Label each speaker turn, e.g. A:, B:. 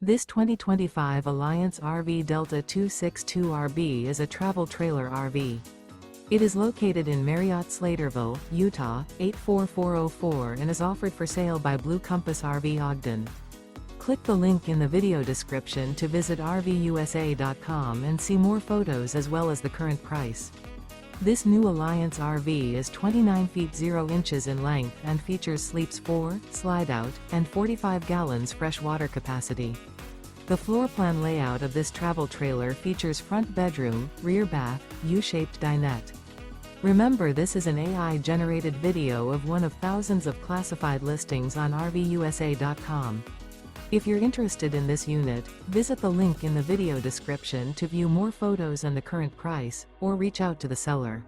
A: This 2025 Alliance RV Delta 262RB is a travel trailer RV. It is located in Marriott-Slaterville, Utah, 84404 and is offered for sale by Blue Compass RV Ogden. Click the link in the video description to visit RVUSA.com and see more photos as well as the current price. This new Alliance RV is 29 feet 0 inches in length and features sleeps 4, slide-out, and 45 gallons fresh water capacity. The floor plan layout of this travel trailer features front bedroom, rear bath, U-shaped dinette. Remember, this is an AI-generated video of one of thousands of classified listings on RVUSA.com. If you're interested in this unit, visit the link in the video description to view more photos and the current price, or reach out to the seller.